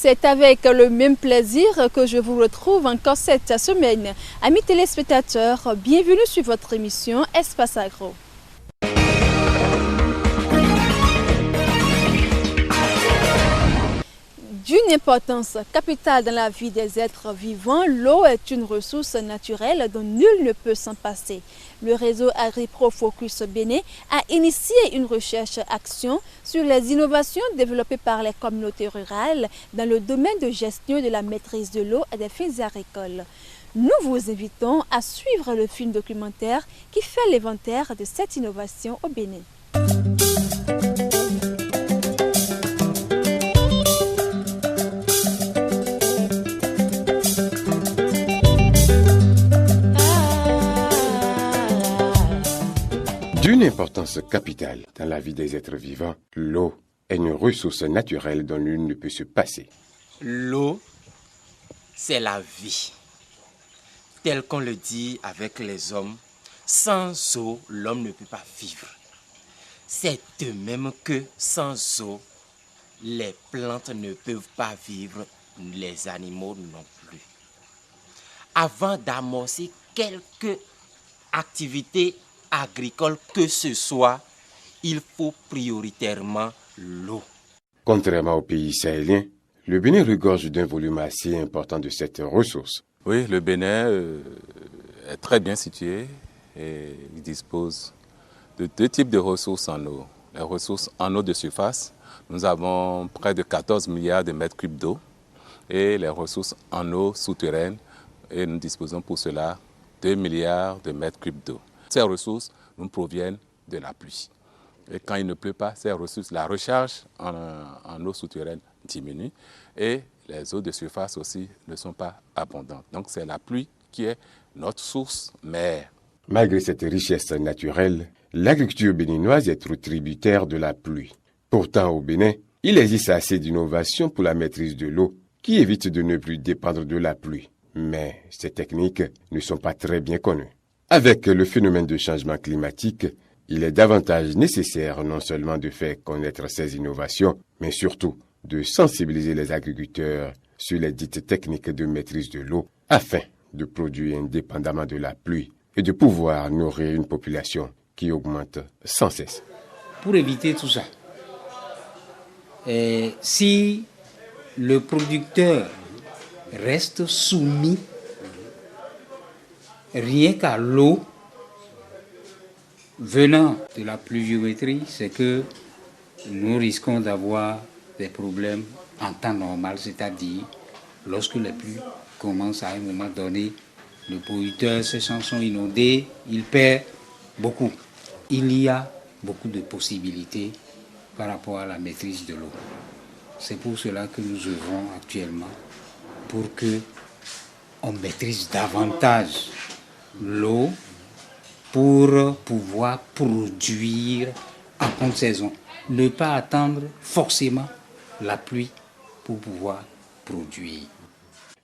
C'est avec le même plaisir que je vous retrouve encore cette semaine. Amis téléspectateurs, bienvenue sur votre émission Espace Agro. D'une importance capitale dans la vie des êtres vivants, l'eau est une ressource naturelle dont nul ne peut s'en passer. Le réseau AgriPro-Focus Bénin a initié une recherche-action sur les innovations développées par les communautés rurales dans le domaine de gestion de la maîtrise de l'eau à des fins agricoles. Nous vous invitons à suivre le film documentaire qui fait l'inventaire de cette innovation au Bénin. D'une importance capitale dans la vie des êtres vivants, l'eau est une ressource naturelle dont nul ne peut se passer. L'eau, c'est la vie. Tel qu'on le dit avec les hommes, sans eau, l'homme ne peut pas vivre. C'est de même que sans eau, les plantes ne peuvent pas vivre, les animaux non plus. Avant d'amorcer quelque activité agricole que ce soit, il faut prioritairement l'eau. Contrairement aux pays sahéliens, le Bénin regorge d'un volume assez important de cette ressource. Oui, le Bénin est très bien situé et il dispose de deux types de ressources en eau. Les ressources en eau de surface, nous avons près de 14 milliards de mètres cubes d'eau, et les ressources en eau souterraine, et nous disposons pour cela 2 milliards de mètres cubes d'eau. Ces ressources nous proviennent de la pluie. Et quand il ne pleut pas, ces ressources, la recharge en eau souterraine diminue et les eaux de surface aussi ne sont pas abondantes. Donc c'est la pluie qui est notre source mère. Malgré cette richesse naturelle, l'agriculture béninoise est trop tributaire de la pluie. Pourtant, au Bénin, il existe assez d'innovations pour la maîtrise de l'eau qui évitent de ne plus dépendre de la pluie. Mais ces techniques ne sont pas très bien connues. Avec le phénomène de changement climatique, il est davantage nécessaire non seulement de faire connaître ces innovations, mais surtout de sensibiliser les agriculteurs sur les dites techniques de maîtrise de l'eau afin de produire indépendamment de la pluie et de pouvoir nourrir une population qui augmente sans cesse. Pour éviter tout ça, si le producteur reste soumis rien qu'à l'eau venant de la pluviométrie, c'est que nous risquons d'avoir des problèmes en temps normal, c'est-à-dire lorsque les pluies commencent à un moment donné, le producteur, ses champs sont inondés, il perd beaucoup. Il y a beaucoup de possibilités par rapport à la maîtrise de l'eau. C'est pour cela que nous œuvrons actuellement pour que on maîtrise davantage l'eau pour pouvoir produire en contre-saison. Ne pas attendre forcément la pluie pour pouvoir produire.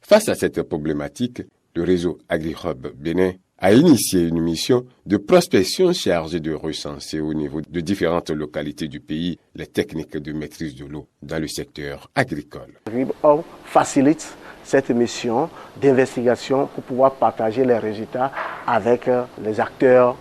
Face à cette problématique, le réseau AgriHub Bénin a initié une mission de prospection chargée de recenser au niveau de différentes localités du pays les techniques de maîtrise de l'eau dans le secteur agricole. AgriHub facilite cette mission d'investigation pour pouvoir partager les résultats avec les acteurs,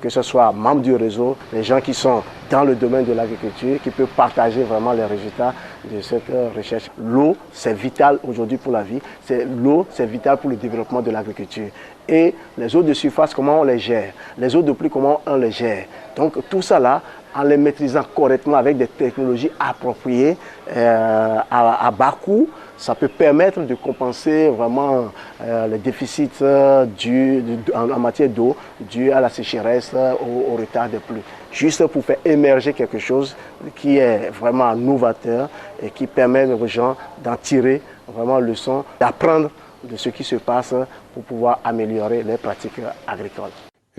que ce soit membres du réseau, les gens qui sont dans le domaine de l'agriculture, qui peuvent partager vraiment les résultats de cette recherche. L'eau, c'est vital aujourd'hui pour la vie. L'eau, c'est vital pour le développement de l'agriculture. Et les eaux de surface, comment on les gère? Les eaux de pluie, comment on les gère? Donc tout ça là, en les maîtrisant correctement avec des technologies appropriées à bas coût, ça peut permettre de compenser vraiment les déficits en matière d'eau dus à la sécheresse, au retard des pluies. Juste pour faire émerger quelque chose qui est vraiment novateur et qui permet aux gens d'en tirer vraiment leçon, d'apprendre de ce qui se passe pour pouvoir améliorer les pratiques agricoles.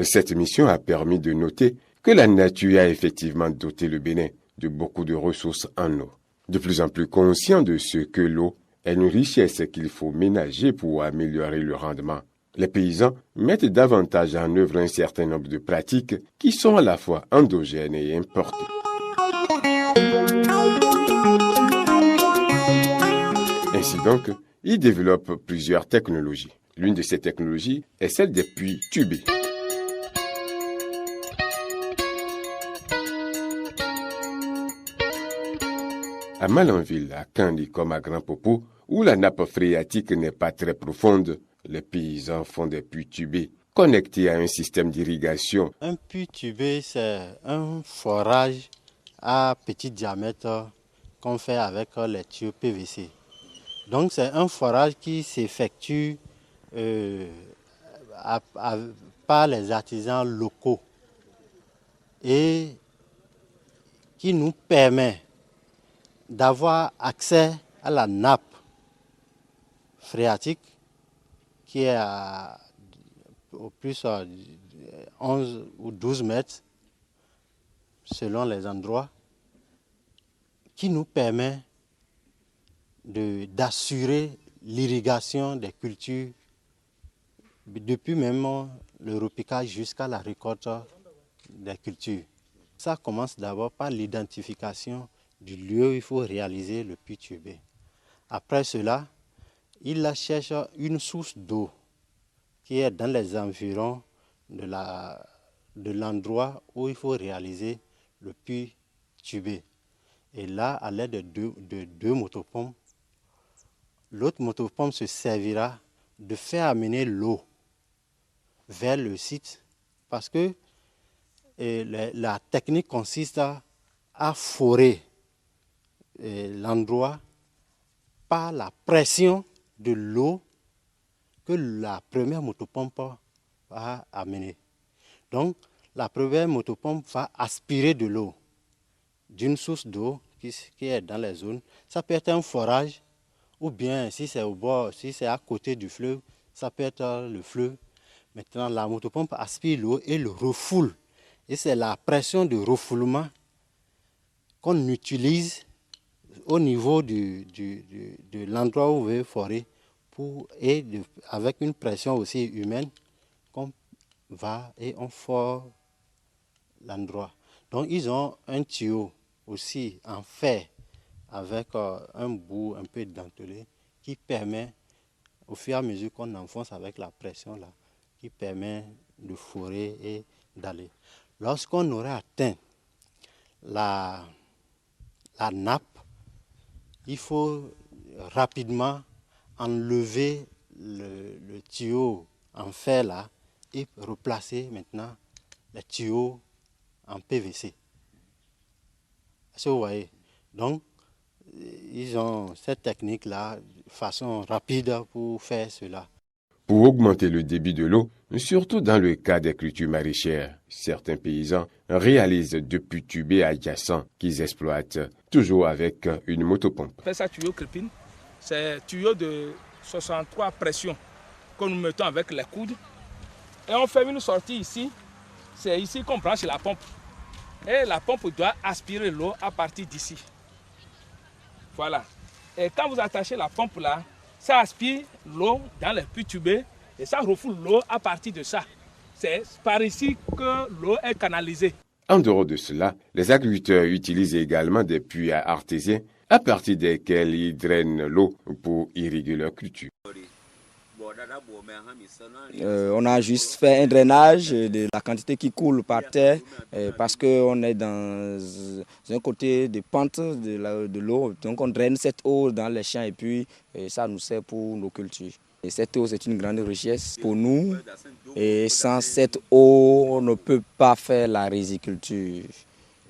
Cette mission a permis de noter que la nature a effectivement doté le Bénin de beaucoup de ressources en eau. De plus en plus conscient de ce que l'eau est une richesse qu'il faut ménager pour améliorer le rendement, les paysans mettent davantage en œuvre un certain nombre de pratiques qui sont à la fois endogènes et importées. Ainsi donc, il développe plusieurs technologies. L'une de ces technologies est celle des puits tubés. À Malanville, à Kandi comme à Grand Popo, où la nappe phréatique n'est pas très profonde, les paysans font des puits tubés connectés à un système d'irrigation. Un puits tubé, c'est un forage à petit diamètre qu'on fait avec les tuyaux PVC. Donc c'est un forage qui s'effectue par les artisans locaux et qui nous permet d'avoir accès à la nappe phréatique qui est au plus 11 ou 12 mètres selon les endroits, qui nous permet d'assurer l'irrigation des cultures depuis même le repiquage jusqu'à la récolte des cultures. Ça commence d'abord par l'identification du lieu où il faut réaliser le puits tubé. Après cela, il cherche une source d'eau qui est dans les environs de l'endroit où il faut réaliser le puits tubé. Et là, à l'aide de deux motopompes, l'autre motopompe se servira de faire amener l'eau vers le site parce que la technique consiste à forer l'endroit par la pression de l'eau que la première motopompe va amener. Donc, la première motopompe va aspirer de l'eau d'une source d'eau qui est dans les zones. Ça peut être un forage ou bien si c'est au bord, si c'est à côté du fleuve, ça peut être le fleuve. Maintenant, la motopompe aspire l'eau et le refoule. Et c'est la pression de refoulement qu'on utilise au niveau de l'endroit où vous veut forer avec une pression aussi humaine qu'on va et on fore l'endroit. Donc ils ont un tuyau aussi en fer avec un bout un peu dentelé qui permet, au fur et à mesure qu'on enfonce avec la pression là, qui permet de forer et d'aller. Lorsqu'on aura atteint la nappe, il faut rapidement enlever le tuyau en fer là et replacer maintenant le tuyau en PVC. Est-ce que vous voyez? Donc, ils ont cette technique-là de façon rapide pour faire cela. Pour augmenter le débit de l'eau, surtout dans le cas des cultures maraîchères, certains paysans réalisent deux puits tubés adjacents qu'ils exploitent toujours avec une motopompe. C'est ça, tuyau crépine. C'est un tuyau de 63 pressions que nous mettons avec les coudes. Et on fait une sortie ici. C'est ici qu'on branche la pompe. Et la pompe doit aspirer l'eau à partir d'ici. Voilà. Et quand vous attachez la pompe là, ça aspire l'eau dans les puits tubés et ça refoule l'eau à partir de ça. C'est par ici que l'eau est canalisée. En dehors de cela, les agriculteurs utilisent également des puits artésiens à partir desquels ils drainent l'eau pour irriguer leurs cultures. On a juste fait un drainage de la quantité qui coule par terre parce qu'on est dans un côté de pente de l'eau. Donc on draine cette eau dans les champs et puis ça nous sert pour nos cultures. Et cette eau, c'est une grande richesse pour nous. Et sans cette eau, on ne peut pas faire la riziculture.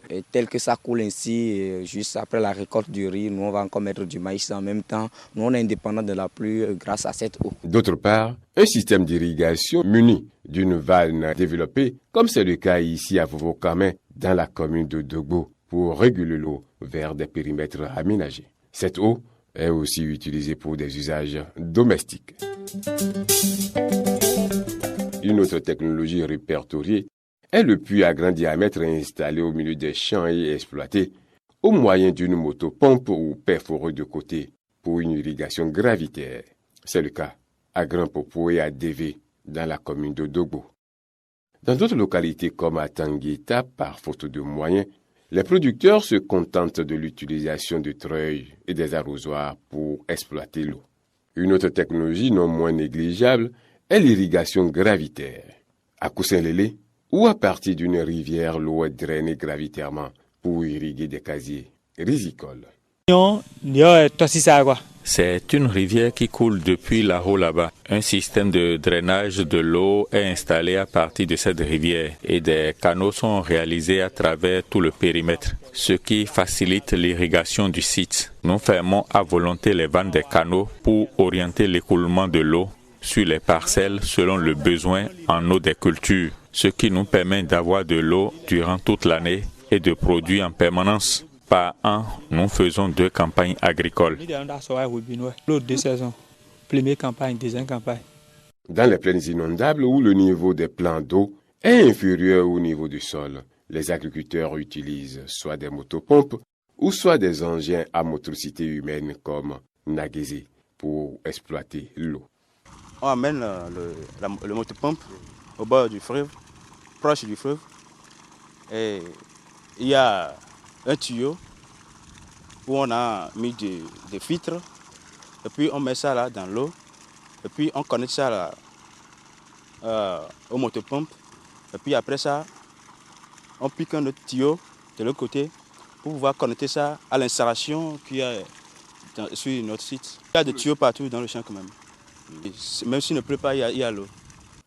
Et tel que ça coule ainsi, juste après la récolte du riz, nous on va encore mettre du maïs en même temps. Nous on est indépendants de la pluie grâce à cette eau. D'autre part, un système d'irrigation muni d'une vanne développée, comme c'est le cas ici à Vovokamé, dans la commune de Dogbo, pour réguler l'eau vers des périmètres aménagés. Cette eau est aussi utilisée pour des usages domestiques. Une autre technologie répertoriée est le puits à grand diamètre installé au milieu des champs et exploité au moyen d'une motopompe ou perforé de côté pour une irrigation gravitaire. C'est le cas à Grand Popo et à Dévé dans la commune de Dogbo. Dans d'autres localités comme à Tanguita, par faute de moyens, Les producteurs se contentent de l'utilisation de treuils et des arrosoirs pour exploiter l'eau. Une autre technologie non moins négligeable est l'irrigation gravitaire. À Koussin-Lélé, ou à partir d'une rivière, l'eau est drainée gravitairement pour irriguer des casiers rizicoles. C'est une rivière qui coule depuis là-haut là-bas. Un système de drainage de l'eau est installé à partir de cette rivière et des canaux sont réalisés à travers tout le périmètre, ce qui facilite l'irrigation du site. Nous fermons à volonté les vannes des canaux pour orienter l'écoulement de l'eau sur les parcelles selon le besoin en eau des cultures, ce qui nous permet d'avoir de l'eau durant toute l'année et de produire en permanence. Par an, nous faisons 2 campagnes agricoles. Dans les plaines inondables où le niveau des plans d'eau est inférieur au niveau du sol, les agriculteurs utilisent soit des motopompes ou soit des engins à motricité humaine comme Nagézé pour exploiter l'eau. On amène le motopompe au bord du fleuve, proche du fleuve, et il y a un tuyau où on a mis des filtres, et puis on met ça là dans l'eau, et puis on connecte ça là, au motopompe, et puis après ça, on pique un autre tuyau de l'autre côté pour pouvoir connecter ça à l'installation qu'il y a sur notre site. Il y a des tuyaux partout dans le champ quand même. Même s'il ne pleut pas, il y a l'eau.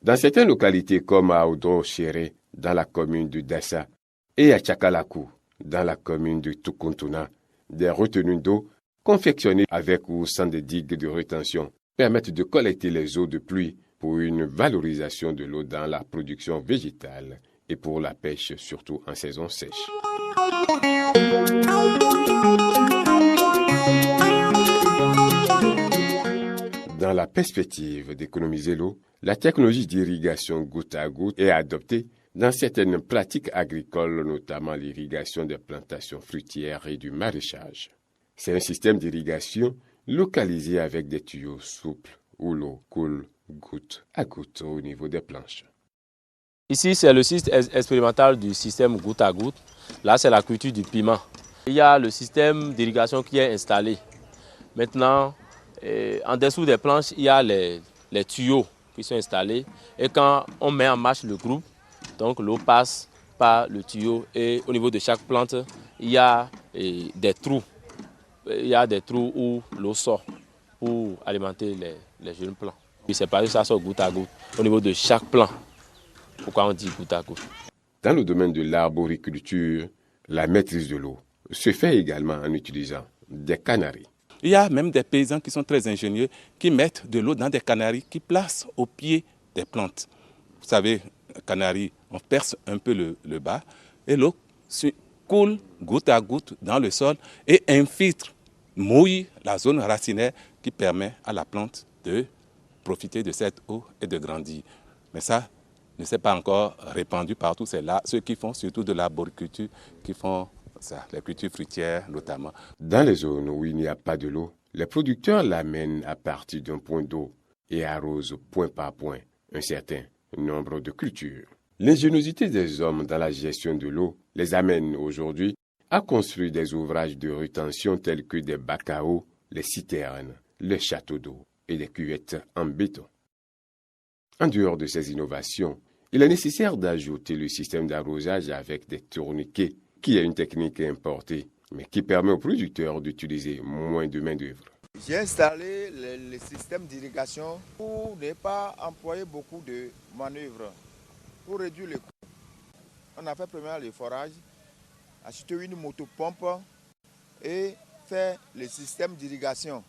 Dans certaines localités comme à Odo-Chéré, dans la commune de Dassa, et à Tchakalakou, dans la commune de Tukuntuna, des retenues d'eau confectionnées avec ou sans des digues de rétention permettent de collecter les eaux de pluie pour une valorisation de l'eau dans la production végétale et pour la pêche, surtout en saison sèche. Dans la perspective d'économiser l'eau, la technologie d'irrigation goutte à goutte est adoptée dans certaines pratiques agricoles, notamment l'irrigation des plantations fruitières et du maraîchage. C'est un système d'irrigation localisé avec des tuyaux souples où l'eau coule goutte à goutte au niveau des planches. Ici, c'est le site expérimental du système goutte à goutte. Là, c'est la culture du piment. Il y a le système d'irrigation qui est installé. Maintenant, en dessous des planches, il y a les tuyaux qui sont installés. Et quand on met en marche le groupe, donc l'eau passe par le tuyau et au niveau de chaque plante, il y a des trous. Il y a des trous où l'eau sort pour alimenter les jeunes plants. Et c'est parce que ça sort goutte à goutte au niveau de chaque plant. Pourquoi on dit goutte à goutte? Dans le domaine de l'arboriculture, la maîtrise de l'eau se fait également en utilisant des canaries. Il y a même des paysans qui sont très ingénieux, qui mettent de l'eau dans des canaries, qui placent au pied des plantes. Vous savez, canari, on perce un peu le bas et l'eau coule goutte à goutte dans le sol et infiltre, mouille la zone racinaire qui permet à la plante de profiter de cette eau et de grandir. Mais ça ne s'est pas encore répandu partout. C'est là ceux qui font surtout de l'arboriculture qui font ça, les cultures fruitières notamment. Dans les zones où il n'y a pas de l'eau, les producteurs l'amènent à partir d'un point d'eau et arrosent point par point un certain nombre de cultures. L'ingéniosité des hommes dans la gestion de l'eau les amène aujourd'hui à construire des ouvrages de rétention tels que des bacs à eau, les citernes, les châteaux d'eau et des cuvettes en béton. En dehors de ces innovations, il est nécessaire d'ajouter le système d'arrosage avec des tourniquets, qui est une technique importée, mais qui permet aux producteurs d'utiliser moins de main-d'œuvre. J'ai installé le système d'irrigation pour ne pas employer beaucoup de manœuvres, pour réduire les coûts. On a fait premièrement le forage, acheter une motopompe et faire le système d'irrigation.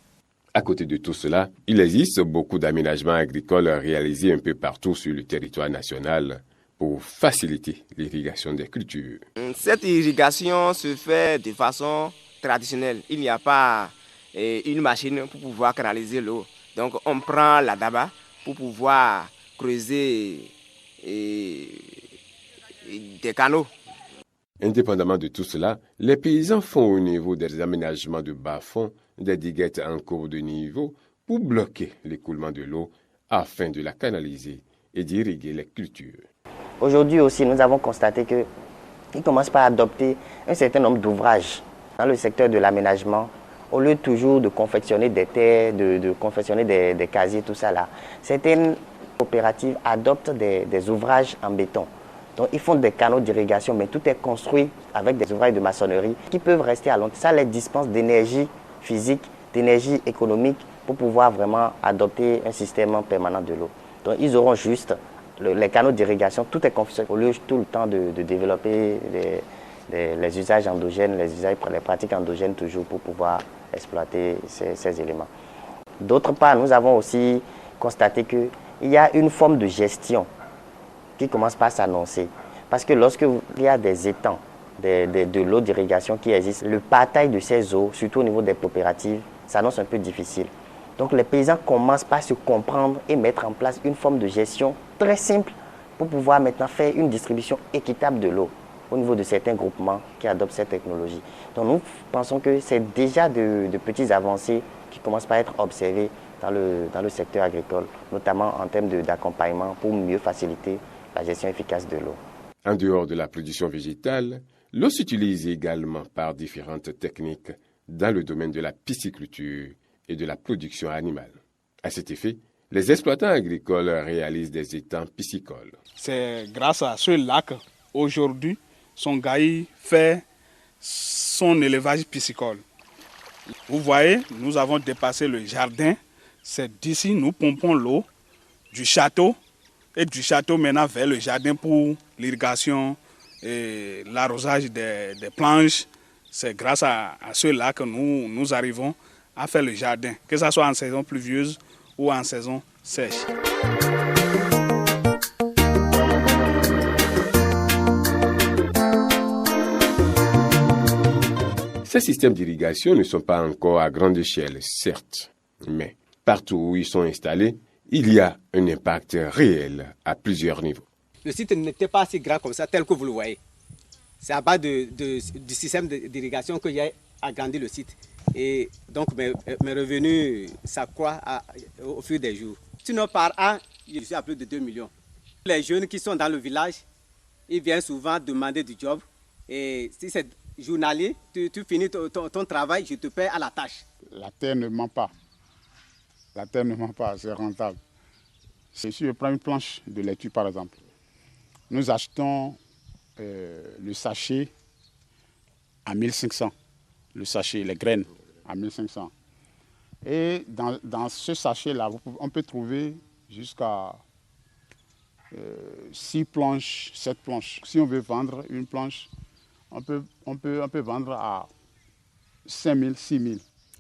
À côté de tout cela, il existe beaucoup d'aménagements agricoles réalisés un peu partout sur le territoire national pour faciliter l'irrigation des cultures. Cette irrigation se fait de façon traditionnelle. Il n'y a pas une machine pour pouvoir canaliser l'eau. Donc on prend la daba pour pouvoir creuser des canaux. Indépendamment de tout cela, les paysans font au niveau des aménagements de bas-fonds des diguettes en cours de niveau pour bloquer l'écoulement de l'eau afin de la canaliser et d'irriguer les cultures. Aujourd'hui aussi, nous avons constaté que ils commencent par adopter un certain nombre d'ouvrages dans le secteur de l'aménagement. Au lieu toujours de confectionner des terres, de confectionner des casiers, tout ça là, certaines coopératives adoptent des ouvrages en béton. Donc ils font des canaux d'irrigation, mais tout est construit avec des ouvrages de maçonnerie qui peuvent rester à long terme. Ça les dispense d'énergie physique, d'énergie économique pour pouvoir vraiment adopter un système permanent de l'eau. Donc ils auront juste les canaux d'irrigation, tout est confectionné au lieu tout le temps de développer les usages endogènes, les pratiques endogènes toujours pour pouvoir exploiter ces éléments. D'autre part, nous avons aussi constaté qu'il y a une forme de gestion qui commence par s'annoncer. Parce que lorsqu'il y a des étangs, de l'eau d'irrigation qui existe, le partage de ces eaux, surtout au niveau des coopératives, s'annonce un peu difficile. Donc les paysans commencent par se comprendre et mettre en place une forme de gestion très simple pour pouvoir maintenant faire une distribution équitable de l'eau au niveau de certains groupements qui adoptent cette technologie. Donc nous pensons que c'est déjà de petites avancées qui commencent par être observées dans le secteur agricole, notamment en termes d'accompagnement pour mieux faciliter la gestion efficace de l'eau. En dehors de la production végétale, l'eau s'utilise également par différentes techniques dans le domaine de la pisciculture et de la production animale. À cet effet, les exploitants agricoles réalisent des étangs piscicoles. C'est grâce à ce lac, aujourd'hui, Songhai fait son élevage piscicole. Vous voyez, nous avons dépassé le jardin. C'est d'ici, nous pompons l'eau du château et du château maintenant vers le jardin pour l'irrigation et l'arrosage des planches. C'est grâce à ce lac que nous arrivons à faire le jardin, que ce soit en saison pluvieuse ou en saison sèche. Ces systèmes d'irrigation ne sont pas encore à grande échelle, certes, mais partout où ils sont installés, il y a un impact réel à plusieurs niveaux. Le site n'était pas si grand comme ça, tel que vous le voyez. C'est à base du système d'irrigation que j'ai agrandi le site. Et donc mes revenus s'accroissent au fil des jours. Sinon par an, je suis à plus de 2 millions. Les jeunes qui sont dans le village, ils viennent souvent demander du job. Et si c'est journalier, tu finis ton travail, je te paie à la tâche. La terre ne ment pas. La terre ne ment pas, c'est rentable. Si je prends une planche de laitue par exemple, nous achetons le sachet à 1500. Le sachet, les graines à 1500. Et dans ce sachet-là, on peut trouver jusqu'à 6 planches, 7 planches. Si on veut vendre une planche, on peut vendre à 5 000, 6 000.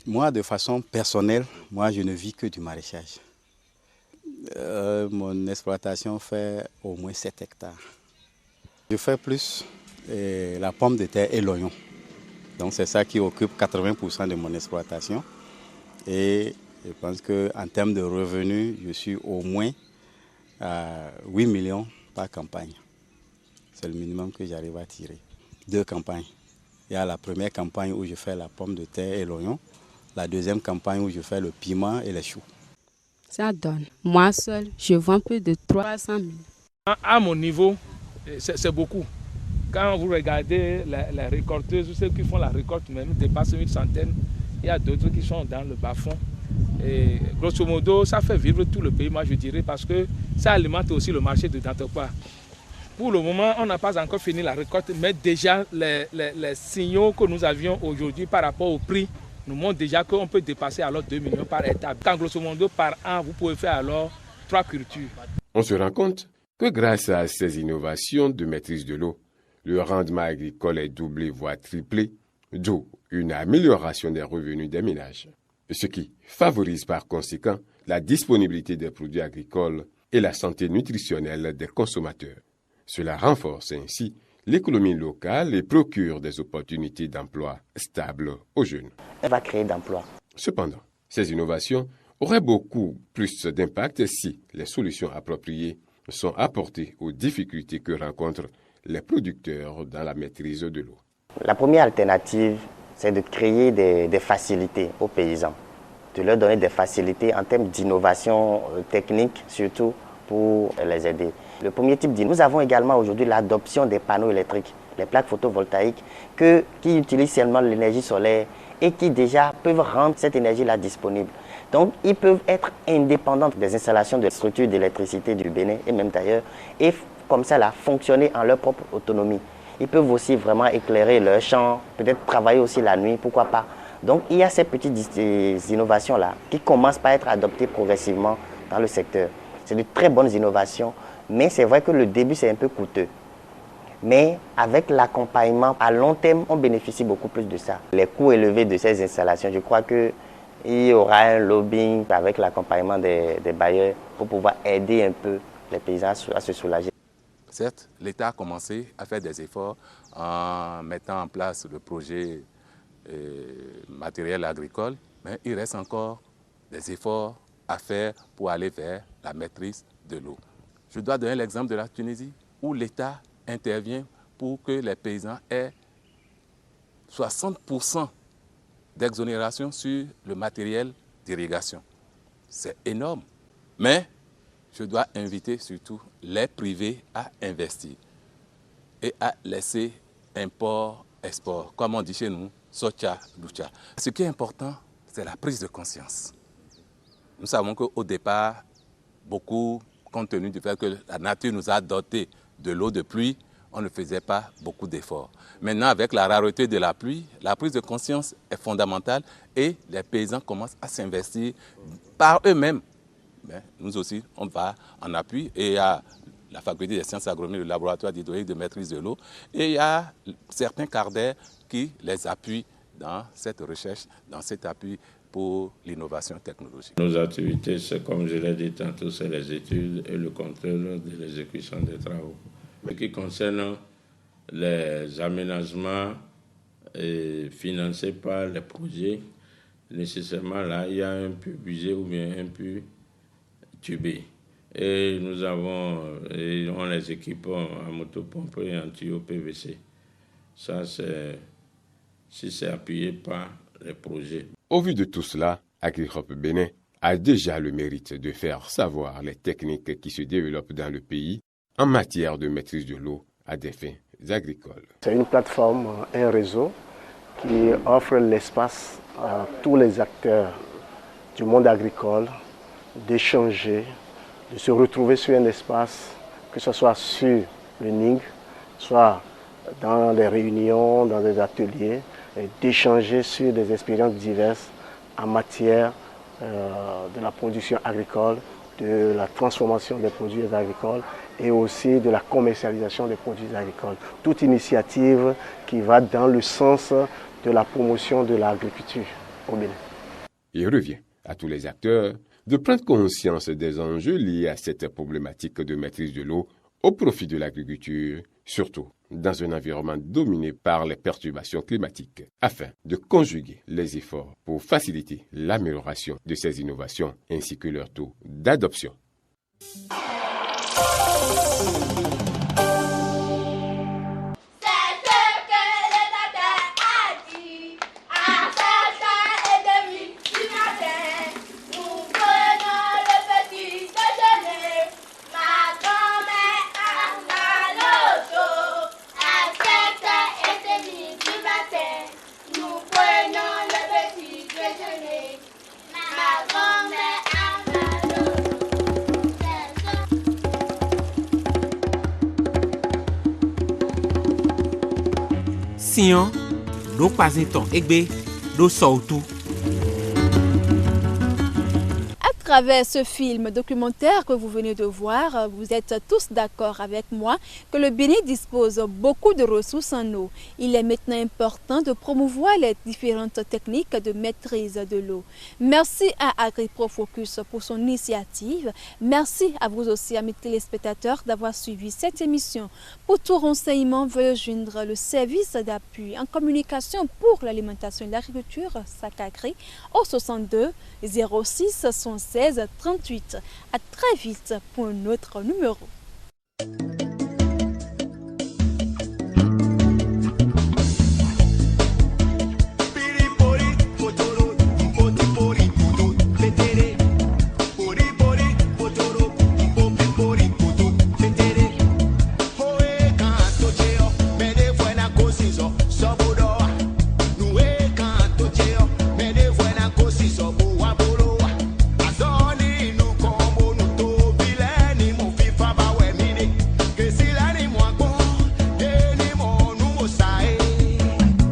Moi, de façon personnelle, je ne vis que du maraîchage. Mon exploitation fait au moins 7 hectares. Je fais plus la pomme de terre et l'oignon. Donc c'est ça qui occupe 80% de mon exploitation. Et je pense qu'en termes de revenus, je suis au moins à 8 millions par campagne. C'est le minimum que j'arrive à tirer. 2 campagnes. Il y a la première campagne où je fais la pomme de terre et l'oignon. La deuxième campagne où je fais le piment et les choux. Ça donne. Moi seul, je vends plus de 300 000. À mon niveau, c'est beaucoup. Quand vous regardez les récolteuses, ceux qui font la récolte même dépassent une centaine. Il y a d'autres qui sont dans le bas-fond. Et grosso modo, ça fait vivre tout le pays, moi je dirais, parce que ça alimente aussi le marché de Dantekwa. Pour le moment, on n'a pas encore fini la récolte, mais déjà les signaux que nous avions aujourd'hui par rapport au prix nous montrent déjà qu'on peut dépasser alors 2 millions par hectare. Quand grosso modo par an, vous pouvez faire alors 3 cultures. On se rend compte que grâce à ces innovations de maîtrise de l'eau, le rendement agricole est doublé voire triplé, d'où une amélioration des revenus des ménages, ce qui favorise par conséquent la disponibilité des produits agricoles et la santé nutritionnelle des consommateurs. Cela renforce ainsi l'économie locale et procure des opportunités d'emploi stables aux jeunes. Elle va créer d'emplois. Cependant, ces innovations auraient beaucoup plus d'impact si les solutions appropriées sont apportées aux difficultés que rencontrent les producteurs dans la maîtrise de l'eau. La première alternative, c'est de créer des facilités aux paysans, de leur donner des facilités en termes d'innovation technique, surtout pour les aider. Le premier type nous avons également aujourd'hui l'adoption des panneaux électriques. les plaques photovoltaïques qui utilisent seulement l'énergie solaire et qui déjà peuvent rendre cette énergie-là disponible. Donc, ils peuvent être indépendants des installations de structures d'électricité du Bénin et même d'ailleurs, et comme ça, là, fonctionner en leur propre autonomie. Ils peuvent aussi vraiment éclairer leur champ, peut-être travailler aussi la nuit, pourquoi pas. Donc, il y a ces petites innovations-là qui commencent par être adoptées progressivement dans le secteur. C'est de très bonnes innovations, mais c'est vrai que le début, c'est un peu coûteux. Mais avec l'accompagnement à long terme, on bénéficie beaucoup plus de ça. Les coûts élevés de ces installations, je crois qu'il y aura un lobbying avec l'accompagnement des bailleurs pour pouvoir aider un peu les paysans à se soulager. Certes, l'État a commencé à faire des efforts en mettant en place le projet matériel agricole, mais il reste encore des efforts à faire pour aller vers la maîtrise de l'eau. Je dois donner l'exemple de la Tunisie, où l'État intervient pour que les paysans aient 60% d'exonération sur le matériel d'irrigation. C'est énorme. Mais je dois inviter surtout les privés à investir et à laisser import-export, comme on dit chez nous, socha, lucha. Ce qui est important, c'est la prise de conscience. Nous savons qu'au départ, beaucoup, compte tenu du fait que la nature nous a dotés de l'eau de pluie, on ne faisait pas beaucoup d'efforts. Maintenant, avec la rareté de la pluie, la prise de conscience est fondamentale et les paysans commencent à s'investir par eux-mêmes. Mais nous aussi, on va en appui et il y a la faculté des sciences agronomiques, le laboratoire d'hydraulique de maîtrise de l'eau et il y a certains cadres qui les appuient dans cette recherche, dans cet appui pour l'innovation technologique. Nos activités, c'est comme je l'ai dit tantôt, c'est les études et le contrôle de l'exécution des travaux. Ce qui concerne les aménagements financés par les projets, nécessairement là, il y a un peu budget ou bien un peu tubé. Et on les équipe en motopompe et en tuyau PVC. Ça, si c'est appuyé par les projets. Au vu de tout cela, AgriHop Bénin a déjà le mérite de faire savoir les techniques qui se développent dans le pays en matière de maîtrise de l'eau à des fins agricoles. C'est une plateforme, un réseau qui offre l'espace à tous les acteurs du monde agricole d'échanger, de se retrouver sur un espace, que ce soit sur le NIG, soit dans des réunions, dans des ateliers, et d'échanger sur des expériences diverses en matière de la production agricole, de la transformation des produits agricoles et aussi de la commercialisation des produits agricoles. Toute initiative qui va dans le sens de la promotion de l'agriculture au Bénin. Il revient à tous les acteurs de prendre conscience des enjeux liés à cette problématique de maîtrise de l'eau au profit de l'agriculture, surtout dans un environnement dominé par les perturbations climatiques, afin de conjuguer les efforts pour faciliter l'amélioration de ces innovations ainsi que leur taux d'adoption. Sion, do Pazinton Egbe, do Sautu. À travers ce film documentaire que vous venez de voir, vous êtes tous d'accord avec moi que le Bénin dispose beaucoup de ressources en eau. Il est maintenant important de promouvoir les différentes techniques de maîtrise de l'eau. Merci à AgriProFocus pour son initiative. Merci à vous aussi, amis téléspectateurs, d'avoir suivi cette émission. Pour tout renseignement, veuillez joindre le service d'appui en communication pour l'alimentation et l'agriculture, SACAGRI, au 62 06 76 38. À très vite pour un autre numéro.